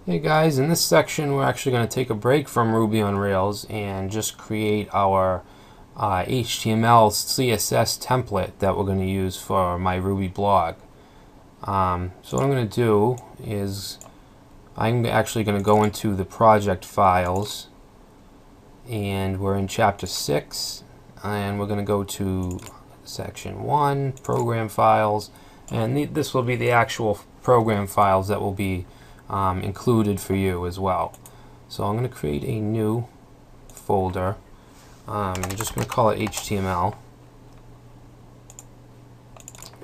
Hey guys, in this section we're actually going to take a break from Ruby on Rails and just create our HTML CSS template that we're going to use for my Ruby blog. So what I'm going to do is I'm actually going to go into the project files, and we're in chapter 6, and we're going to go to section 1, program files, and this will be the actual program files that will be included for you as well. So I'm going to create a new folder. I'm just going to call it HTML.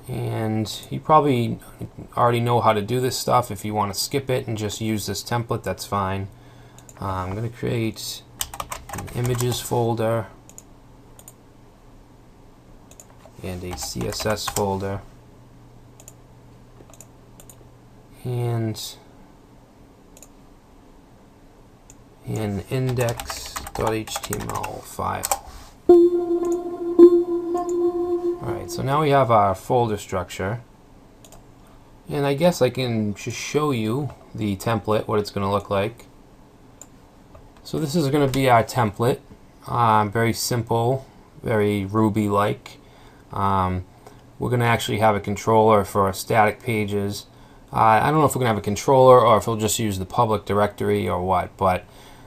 And you probably already know how to do this stuff. If you want to skip it and just use this template, that's fine. I'm going to create an images folder and a CSS folder and an index.html file. Alright, so now we have our folder structure, and I guess I can just show you the template, what it's going to look like. So this is going to be our template. Very simple, very Ruby-like. We're going to actually have a controller for our static pages. I don't know if we're going to have a controller or if we'll just use the public directory or what, but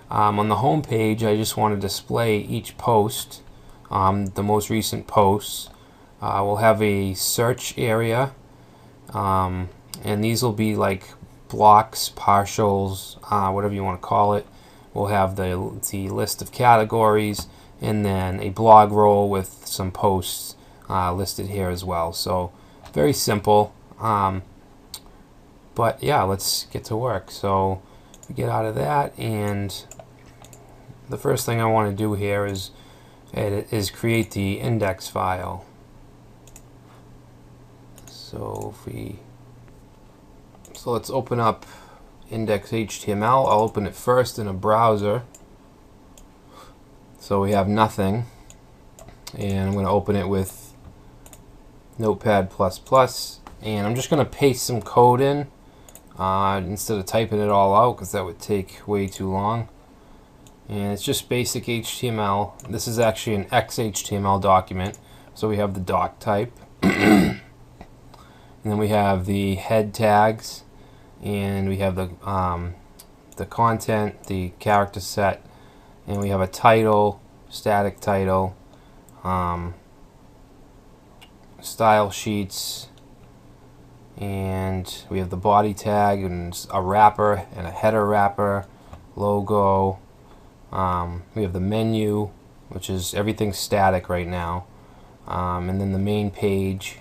on the home page I just want to display each post, the most recent posts. We'll have a search area, and these will be like blocks, partials, whatever you want to call it. We'll have the list of categories, and then a blog roll with some posts listed here as well. So very simple, but yeah, let's get to work. So we get out of that, and the first thing I want to do here is create the index file. So let's open up index.html. I'll open it first in a browser. So we have nothing, and I'm going to open it with Notepad++, and I'm just going to paste some code in instead of typing it all out, because that would take way too long. And it's just basic HTML. This is actually an XHTML document, so we have the doc type. And then we have the head tags, and we have the content, the character set, and we have a title, static title, style sheets, and we have the body tag and a wrapper and a header wrapper, logo. We have the menu, which is everything static right now, and then the main page,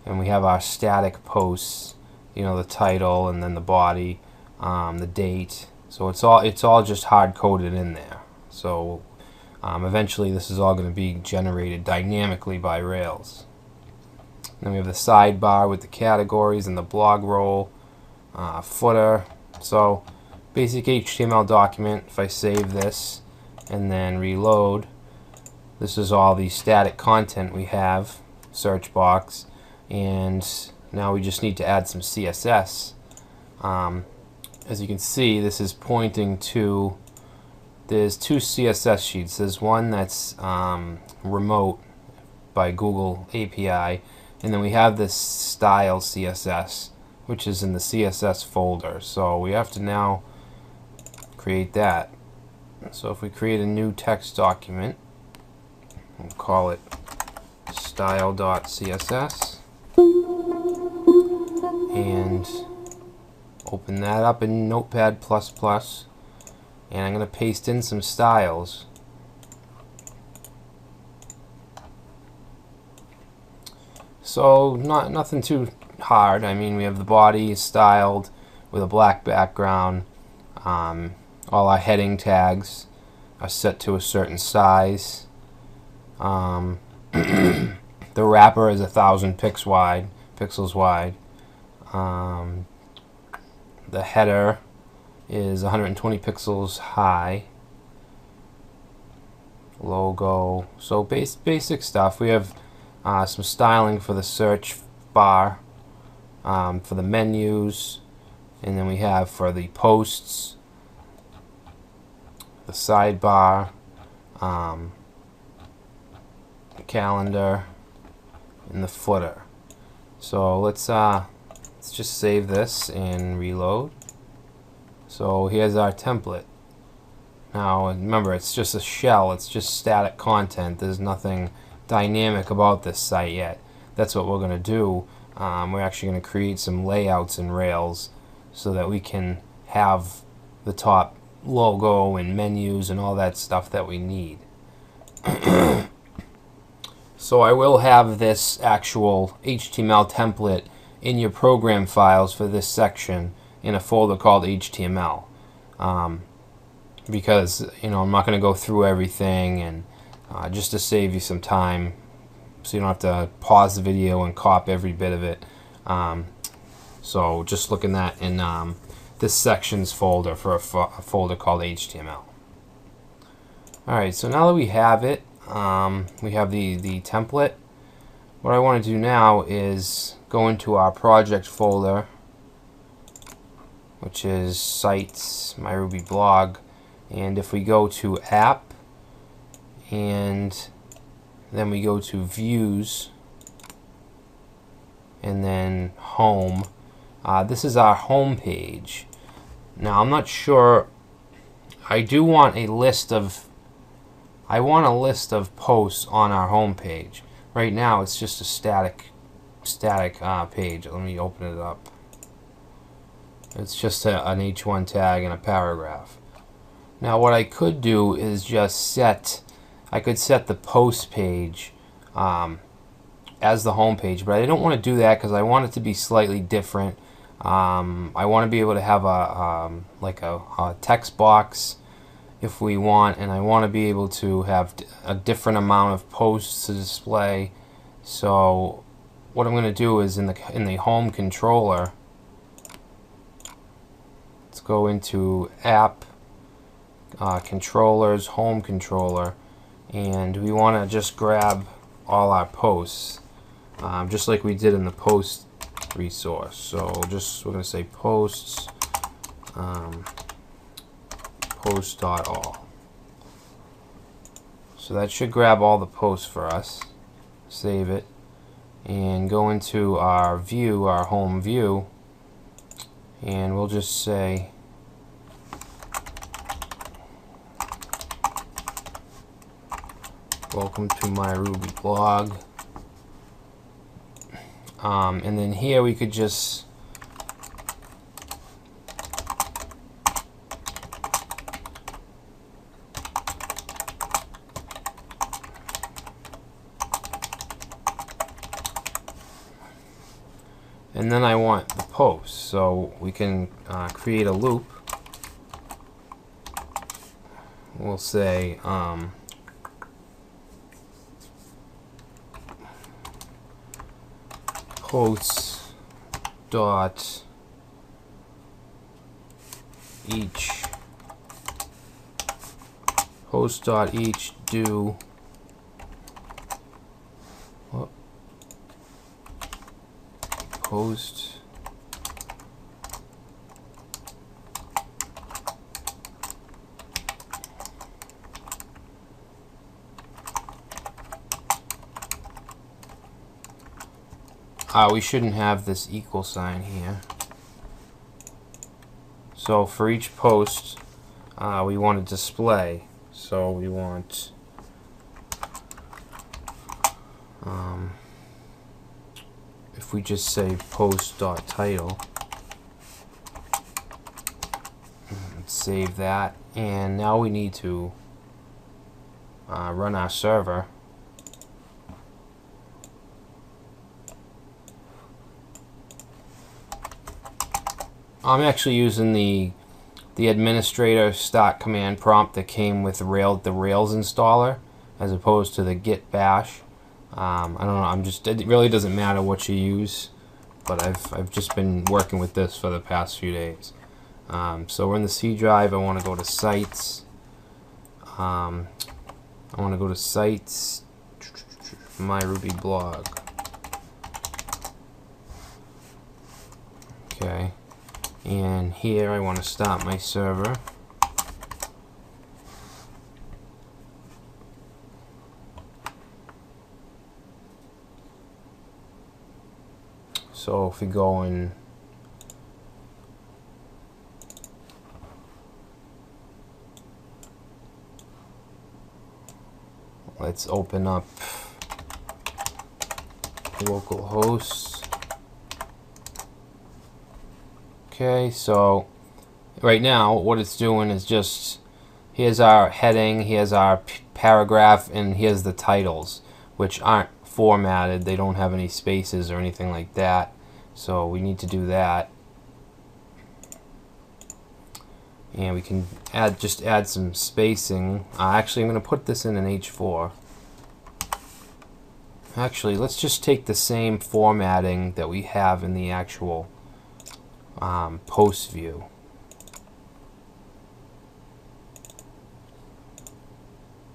and we have our static posts, you know, the title and then the body, the date. So it's all just hard coded in there. So eventually this is all going to be generated dynamically by Rails. And then we have the sidebar with the categories and the blog roll, footer. So basic HTML document. If I save this and then reload, this is all the static content we have, search box, and now we just need to add some CSS. As you can see, this is pointing to, there's two CSS sheets. There's one that's remote by Google API, and then we have this style CSS, which is in the CSS folder. So we have to now create that. So if we create a new text document, we'll call it style.css, and open that up in Notepad++, and I'm going to paste in some styles. So nothing too hard. I mean, we have the body styled with a black background. All our heading tags are set to a certain size. The wrapper is 1,000 pixels wide. The header is 120 pixels high. Logo. So basic stuff. We have some styling for the search bar, for the menus, and then we have for the posts, the sidebar, the calendar, and the footer. So let's just save this and reload. So here's our template. Now remember, it's just a shell, it's just static content. There's nothing dynamic about this site yet. That's what we're going to do. We're actually going to create some layouts in Rails so that we can have the top logo and menus and all that stuff that we need. So I will have this actual HTML template in your program files for this section in a folder called HTML. Because I'm not going to go through everything, and just to save you some time so you don't have to pause the video and copy every bit of it. So just look in that in this section's folder for a folder called HTML. Alright, so now that we have it, we have the template. What I want to do now is go into our project folder, which is sites, my Ruby blog, and if we go to app and then we go to views and then home, this is our home page. Now I'm not sure, I do want a list of posts on our home page. Right now it's just a static page. Let me open it up. It's just an H1 tag and a paragraph. Now what I could do is just I could set the post page as the home page, but I don't want to do that because I want it to be slightly different. I want to be able to have a text box if we want, and I want to be able to have a different amount of posts to display. So what I'm going to do is in the home controller, let's go into app, controllers, home controller, and we want to just grab all our posts, just like we did in the post resource. So we're going to say posts, post.all. So that should grab all the posts for us. Save it and go into our view, our home view, and we'll just say welcome to my Ruby blog. And then here we could just and then I want the post, so we can create a loop. We'll say posts dot each do post we shouldn't have this equal sign here. So for each post we want to display, so we want if we just say post.title, save that, and now we need to run our server. I'm actually using the administrator start command prompt that came with the Rails installer, as opposed to the git bash. I don't know. It really doesn't matter what you use, but I've just been working with this for the past few days. So we're in the C drive. I want to go to sites. I want to go to sites. My Ruby blog. Okay. And here I want to start my server. So if we go and let's open up localhost. Okay, so right now what it's doing is just, here's our heading, here's our paragraph, and here's the titles, which aren't formatted. They don't have any spaces or anything like that, so we need to do that. And we can just add some spacing. Actually, I'm going to put this in an H4. Actually, let's just take the same formatting that we have in the actual post view.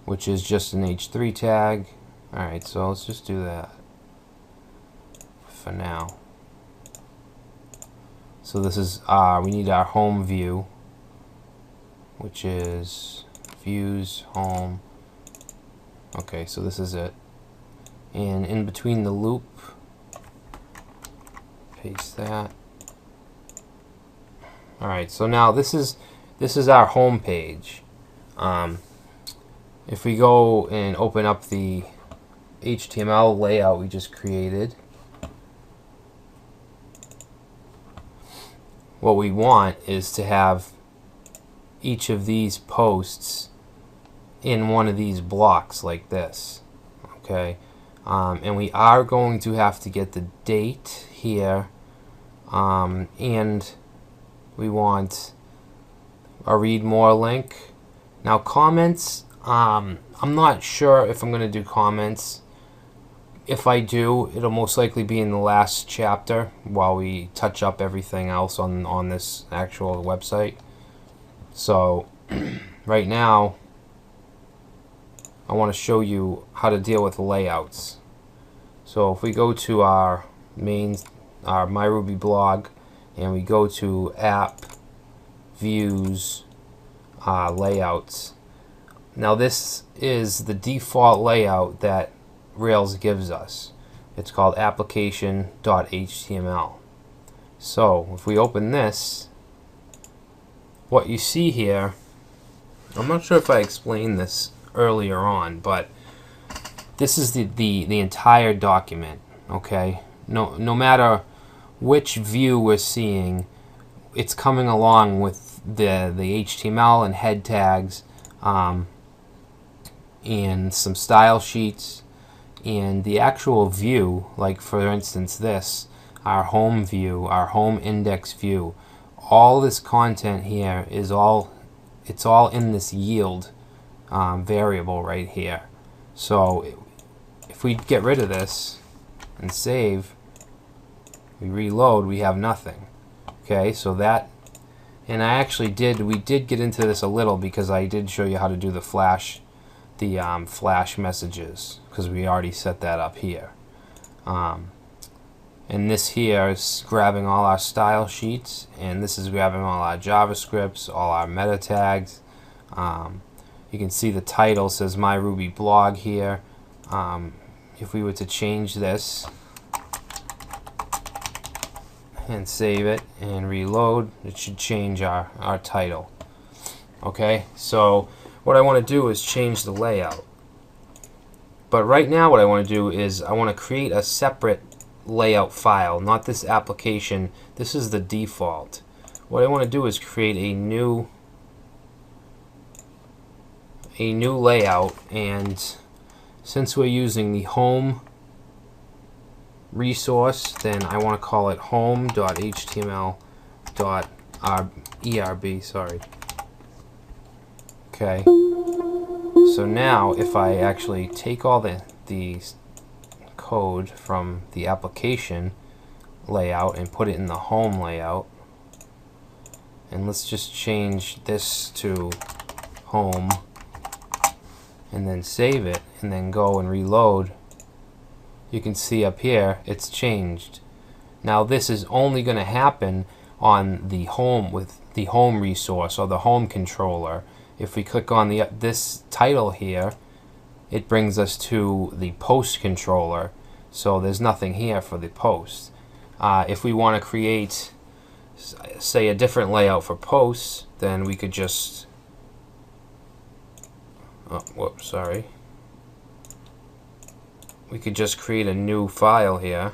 Which is just an H3 tag. Alright, so let's just do that for now. So this is we need our home view, which is views, home. Okay, so this is it. And in between the loop, paste that. Alright, so now this is our home page. If we go and open up the HTML layout we just created, what we want is to have each of these posts in one of these blocks like this. Okay, and we are going to have to get the date here, and we want a read more link. Now comments, I'm not sure if I'm going to do comments. If I do, it'll most likely be in the last chapter while we touch up everything else on this actual website. So right now I want to show you how to deal with layouts. So if we go to our My Ruby blog and we go to app views layouts. Now this is the default layout that Rails gives us. It's called application.html. So if we open this, what you see here, I'm not sure if I explained this earlier on, but this is the entire document. Okay, no matter which view we're seeing, it's coming along with the HTML and head tags, and some style sheets, and the actual view, like for instance this, our home view, our home index view. All this content here is all in this yield variable right here. So if we get rid of this and save, we reload, we have nothing. Okay, so that, and we did get into this a little because I did show you how to do the flash messages, because we already set that up here. And this here is grabbing all our style sheets, and this is grabbing all our JavaScripts, all our meta tags. You can see the title says My Ruby Blog here. If we were to change this and save it and reload, it should change our title. Okay, so what I want to do is change the layout. But right now what I want to do is I want to create a separate layout file, not this application. This is the default. What I want to do is create a new layout, and since we're using the home resource, then I want to call it home.html.erb. Sorry. Okay. So now if I actually take all the code from the application layout and put it in the home layout, and let's just change this to home and then save it and then go and reload, you can see up here it's changed. Now this is only going to happen on the home with the home resource or the home controller, if we click on this title here, it brings us to the post controller. So there's nothing here for the post. If we want to create, say, a different layout for posts, then we could just, we could just create a new file here,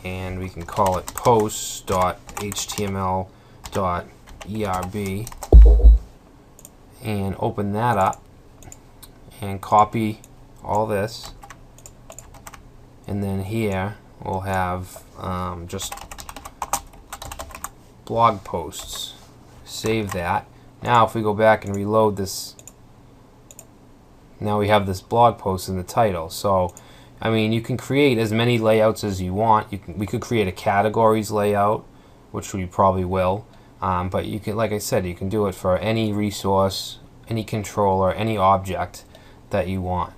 and we can call it posts.html.erb, and open that up and copy all this, and then here we'll have just blog posts. Save that. Now if we go back and reload this, now we have this blog post in the title. So I mean, you can create as many layouts as you want. We could create a categories layout, which we probably will, but you can, like I said, you can do it for any resource, any controller, any object that you want.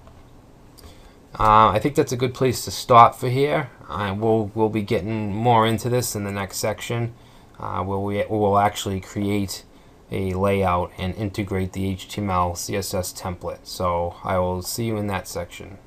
I think that's a good place to stop for here. We'll be getting more into this in the next section, where we'll actually create a layout and integrate the HTML CSS template. So I will see you in that section.